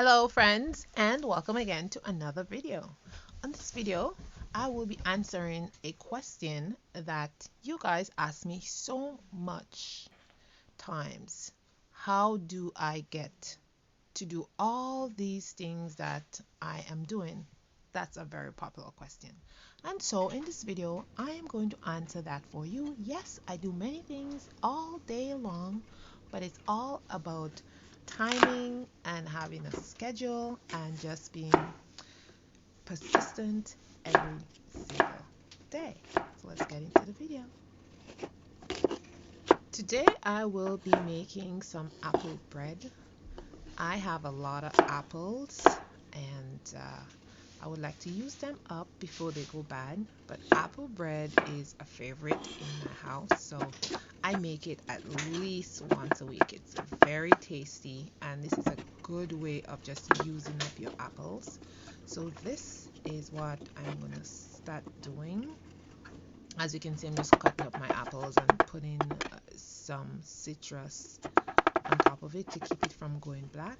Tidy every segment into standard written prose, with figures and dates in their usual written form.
Hello friends, and welcome again to another video. On this video, I will be answering a question that you guys ask me so much times. How do I get to do all these things that I am doing? That's a very popular question. And so in this video, I am going to answer that for you. Yes, I do many things all day long, but it's all about timing and having a schedule and just being persistent every single day. So let's get into the video. Today I will be making some apple bread. I have a lot of apples and I would like to use them up before they go bad, but apple bread is a favorite in my house, so I make it at least once a week. It's very tasty, and this is a good way of just using up your apples. So this is what I'm going to start doing. As you can see, I'm just cutting up my apples and putting some citrus on top of it to keep it from going black.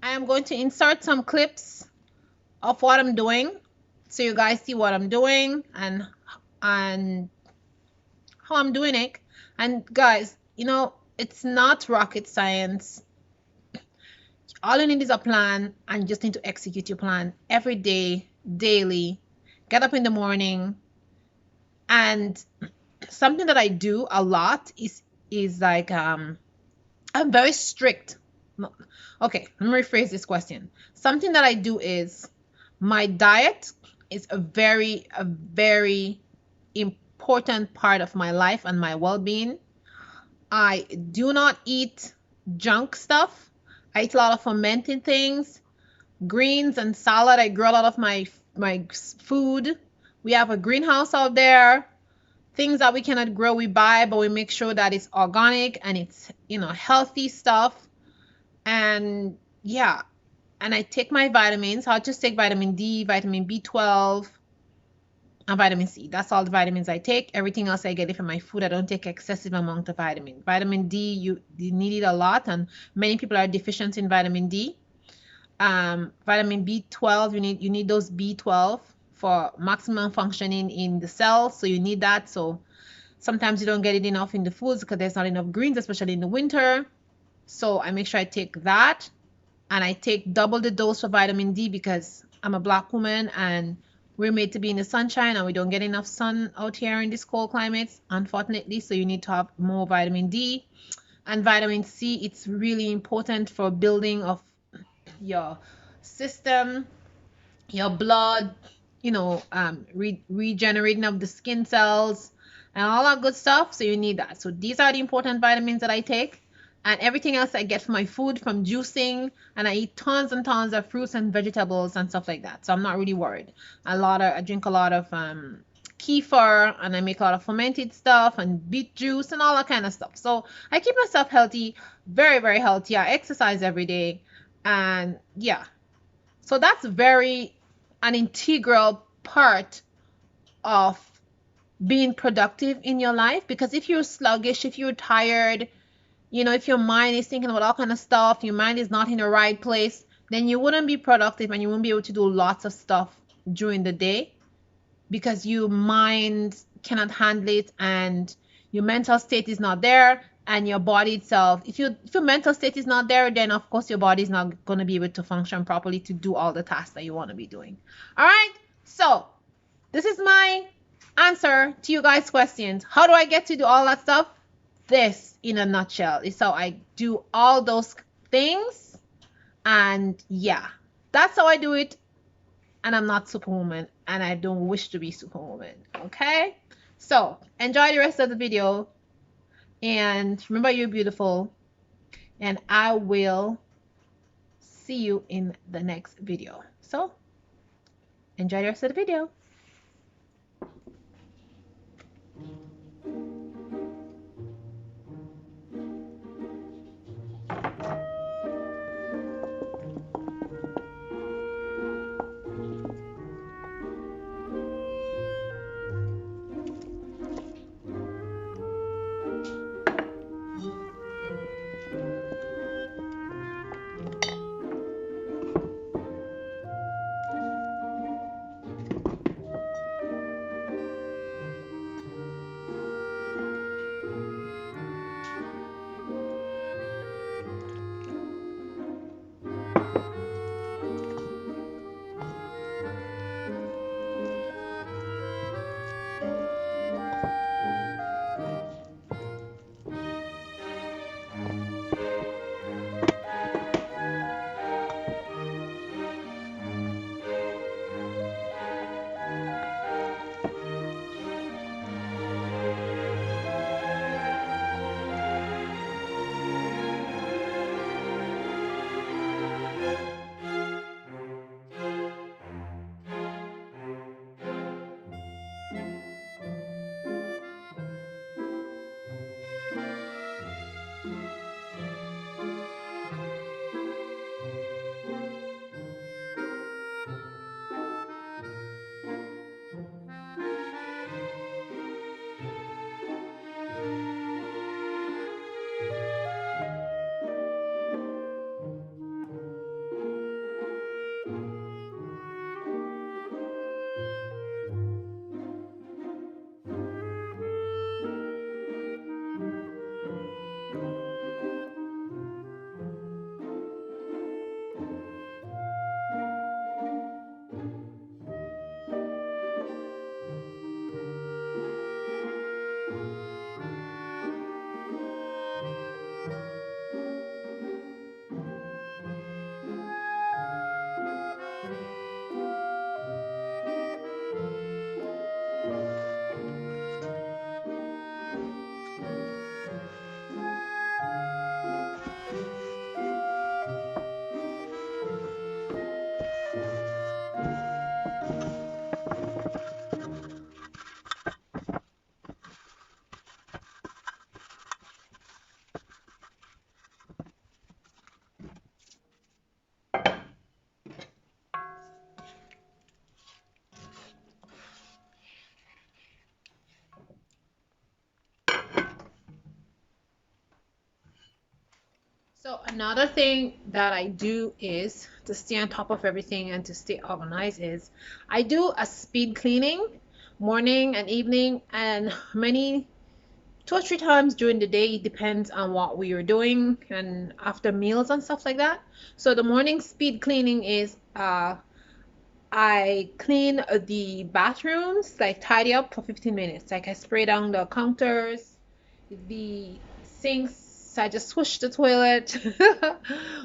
I am going to insert some clips of what I'm doing so you guys see what I'm doing and how I'm doing it. And guys, it's not rocket science. All you need is a plan, and you just need to execute your plan every day, daily. Get up in the morning. And something that I do a lot is like I'm very strict. Okay, let me rephrase this question. Something that I do is my diet is a very important part of my life and my well-being. I do not eat junk stuff. I eat a lot of fermented things, greens and salad. I grow a lot of my food. We have a greenhouse out there. Things that we cannot grow, we buy, but we make sure that it's organic and it's, healthy stuff. And yeah, and I take my vitamins. I'll just take vitamin D, vitamin B12, and vitamin C. That's all the vitamins I take. Everything else I get it from my food. I don't take excessive amount of vitamin. Vitamin D, you need it a lot, and many people are deficient in vitamin D. Vitamin B12, you need those B12 for maximum functioning in the cells. So you need that. So sometimes you don't get it enough in the foods because there's not enough greens, especially in the winter. So I make sure I take that, and I take double the dose for vitamin D because I'm a black woman and we're made to be in the sunshine and we don't get enough sun out here in this cold climates, unfortunately. So you need to have more vitamin D. And vitamin C, it's really important for building of your system, your blood, regenerating of the skin cells and all that good stuff. So you need that. So these are the important vitamins that I take. And everything else I get from my food, from juicing, and I eat tons and tons of fruits and vegetables and stuff like that. So I'm not really worried. I drink a lot of kefir, and I make a lot of fermented stuff and beet juice and all that kind of stuff. So I keep myself healthy, very healthy. I exercise every day, and yeah. So that's very an integral part of being productive in your life, because if you're sluggish, if you're tired, if your mind is thinking about all kind of stuff, your mind is not in the right place, then you wouldn't be productive and you won't be able to do lots of stuff during the day because your mind cannot handle it and your mental state is not there, and your body itself, if your mental state is not there, then of course your body is not going to be able to function properly to do all the tasks that you want to be doing. All right, so this is my answer to you guys' questions. How do I get to do all that stuff? This, in a nutshell, is how I do all those things. And yeah, that's how I do it. And I'm not Superwoman, and I don't wish to be Superwoman. Okay, so enjoy the rest of the video, and remember, you're beautiful, and I will see you in the next video. So enjoy the rest of the video. So another thing that I do is to stay on top of everything and to stay organized is I do a speed cleaning morning and evening and many 2 or 3 times during the day. It depends on what we are doing and after meals and stuff like that. So the morning speed cleaning is I clean the bathrooms, like tidy up for 15 minutes. Like I spray down the counters, the sinks. I just swoosh the toilet,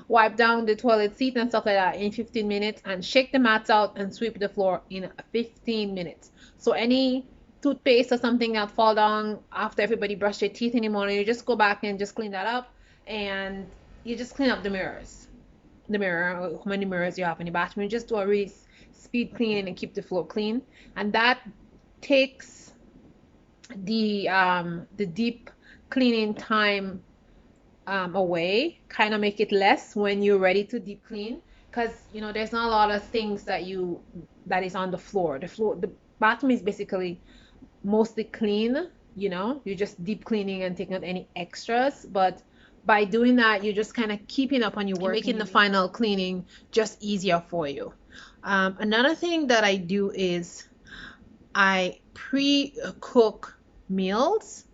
wipe down the toilet seat and stuff like that in 15 minutes, and shake the mats out and sweep the floor in 15 minutes. So any toothpaste or something that fall down after everybody brushed their teeth in the morning, you just go back and just clean that up, and you just clean up the mirrors, the mirror, how many mirrors you have in the bathroom. You just do a really speed cleaning and keep the floor clean, and that takes the deep cleaning time away, kind of make it less when you're ready to deep clean, because there's not a lot of things that is on the floor. The bathroom is basically mostly clean. You're just deep cleaning and taking out any extras, but by doing that you're just kind of keeping up on your work, making the final cleaning just easier for you. Another thing that I do is I pre-cook meals,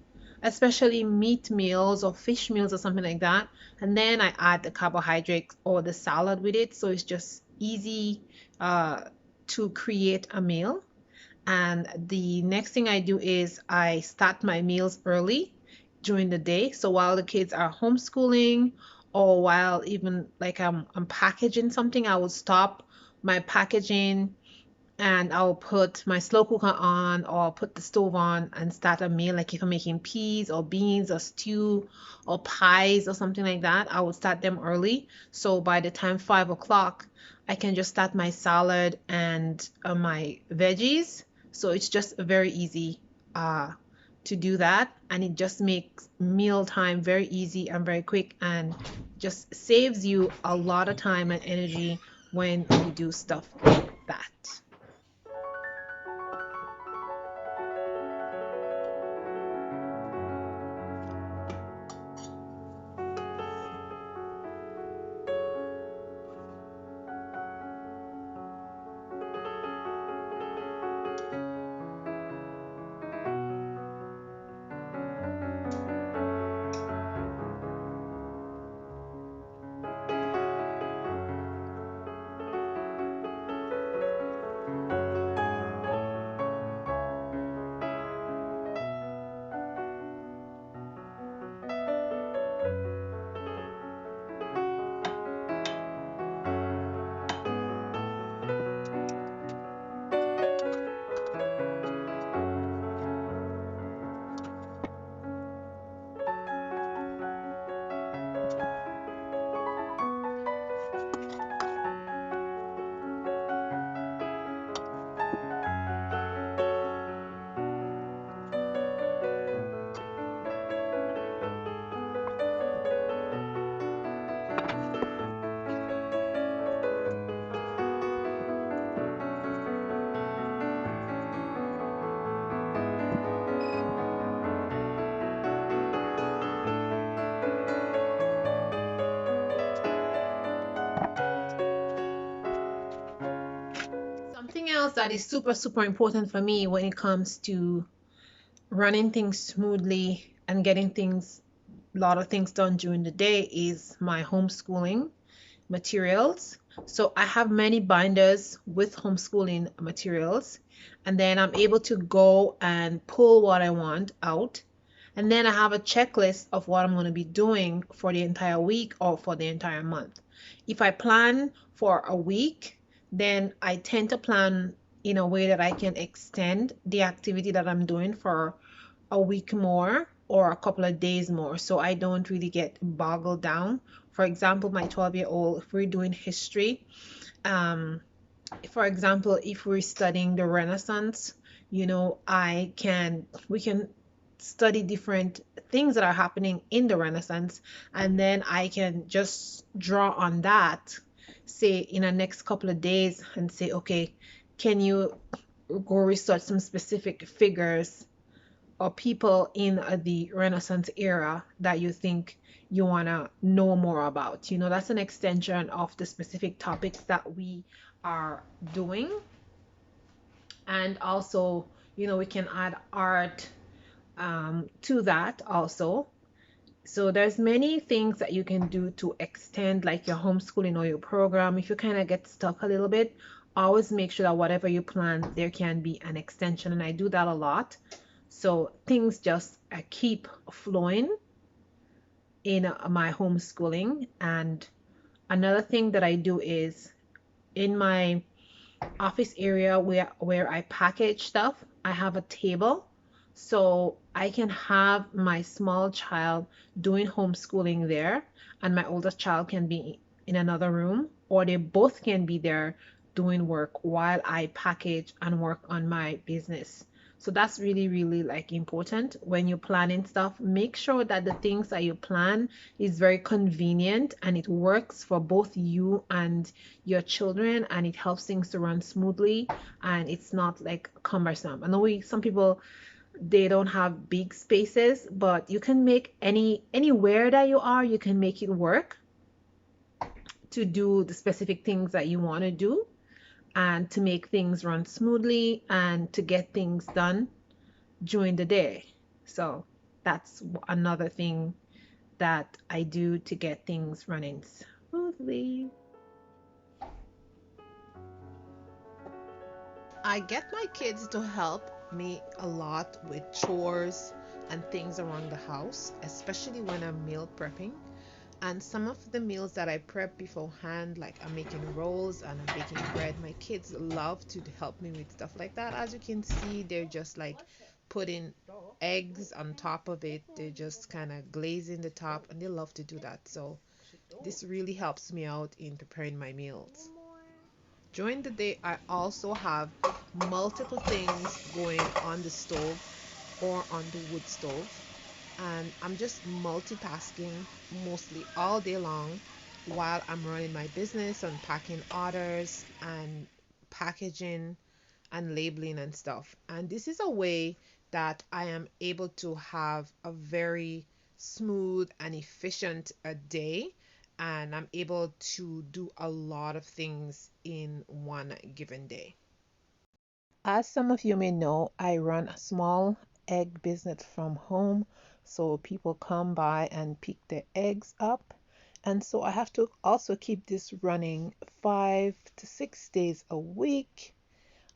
especially meat meals or fish meals or something like that, and then I add the carbohydrates or the salad with it, so it's just easy to create a meal. And the next thing I do is I start my meals early during the day. So while the kids are homeschooling, or while even like I'm packaging something, I will stop my packaging and I'll put my slow cooker on or put the stove on and start a meal. Like if I'm making peas or beans or stew or pies or something like that, I would start them early. So by the time 5 o'clock, I can just start my salad and my veggies. So it's just very easy to do that, and it just makes meal time very easy and very quick, and just saves you a lot of time and energy when you do stuff like that. Something else that is super, super important for me when it comes to running things smoothly and getting a lot of things done during the day is my homeschooling materials. So I have many binders with homeschooling materials, and then I'm able to go and pull what I want out. And then I have a checklist of what I'm going to be doing for the entire week or for the entire month. If I plan for a week, then I tend to plan in a way that I can extend the activity that I'm doing for a week more or a couple of days more, so I don't really get boggled down. For example, my 12-year-old, if we're doing history, um, for example, if we're studying the Renaissance, we can study different things that are happening in the Renaissance, and then I can just draw on that, say in the next couple of days, and say, okay, can you go research some specific figures or people in the Renaissance era that you think you want to know more about. You know, that's an extension of the specific topics that we are doing. And also, you know, we can add art to that also. So there's many things that you can do to extend like your homeschooling or your program. If you kind of get stuck a little bit, always make sure that whatever you plan, there can be an extension. And I do that a lot. So things just keep flowing in my homeschooling. And another thing that I do is in my office area where I package stuff, I have a table so I can have my small child doing homeschooling there and my oldest child can be in another room, or they both can be there doing work while I package and work on my business. So that's really, really like important when you're planning stuff. Make sure that the things that you plan is very convenient and it works for both you and your children, and it helps things to run smoothly and it's not like cumbersome. I know some people, they don't have big spaces, but you can make anywhere that you are, you can make it work to do the specific things that you want to do and to make things run smoothly and to get things done during the day. So that's another thing that I do to get things running smoothly. I get my kids to help me a lot with chores and things around the house, especially when I'm meal prepping. And some of the meals that I prep beforehand, like I'm making rolls and I'm baking bread, my kids love to help me with stuff like that. As you can see, they're just like putting eggs on top of it. They're just kind of glazing the top and they love to do that. So this really helps me out in preparing my meals. During the day, I also have multiple things going on the stove or on the wood stove, and I'm just multitasking mostly all day long while I'm running my business and packing orders and packaging and labeling and stuff. And this is a way that I am able to have a very smooth and efficient day, and I'm able to do a lot of things in one given day. As some of you may know, I run a small egg business from home. So people come by and pick their eggs up. And so I have to also keep this running 5 to 6 days a week.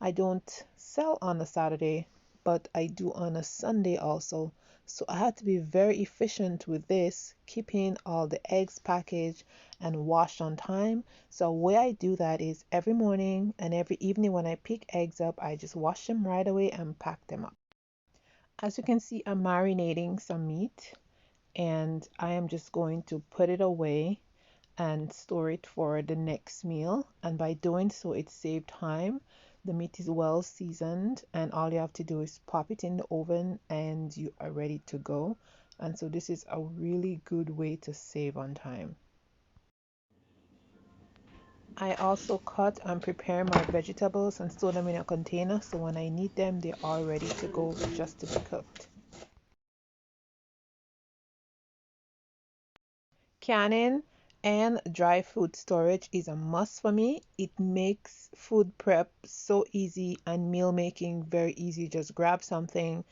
I don't sell on a Saturday, but I do on a Sunday also. So I had to be very efficient with this, keeping all the eggs packaged and washed on time. So the way I do that is every morning and every evening when I pick eggs up, I just wash them right away and pack them up. As you can see, I'm marinating some meat and I am just going to put it away and store it for the next meal. And by doing so, it saves time. The meat is well seasoned, and all you have to do is pop it in the oven and you are ready to go. And so, this is a really good way to save on time. I also cut and prepare my vegetables and store them in a container so when I need them, they're all ready to go just to be cooked. Canning and dry food storage is a must for me. It makes food prep so easy and meal making very easy. Just grab something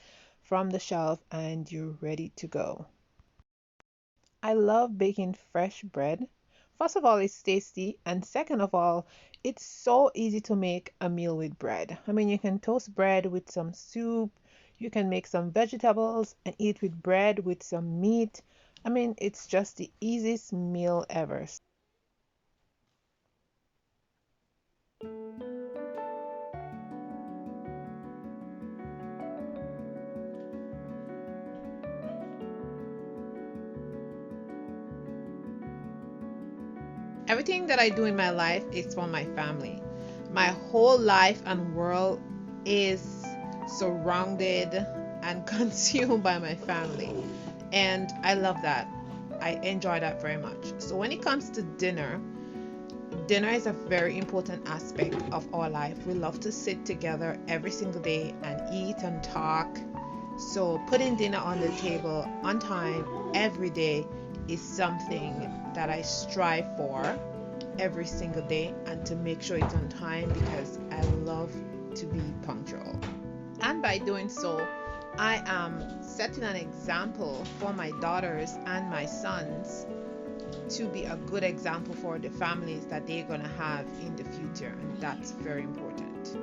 from the shelf and you're ready to go. I love baking fresh bread. First of all, it's tasty, and second of all, it's so easy to make a meal with bread. I mean, you can toast bread with some soup, you can make some vegetables and eat with bread with some meat. I mean, it's just the easiest meal ever. Everything that I do in my life is for my family. My whole life and world is surrounded and consumed by my family. And I love that. I enjoy that very much. So when it comes to dinner, dinner is a very important aspect of our life. We love to sit together every single day and eat and talk So putting dinner on the table on time every day is something that I strive for every single day, and to make sure it's on time because I love to be punctual. And by doing so, I am setting an example for my daughters and my sons to be a good example for the families that they're going to have in the future, and that's very important.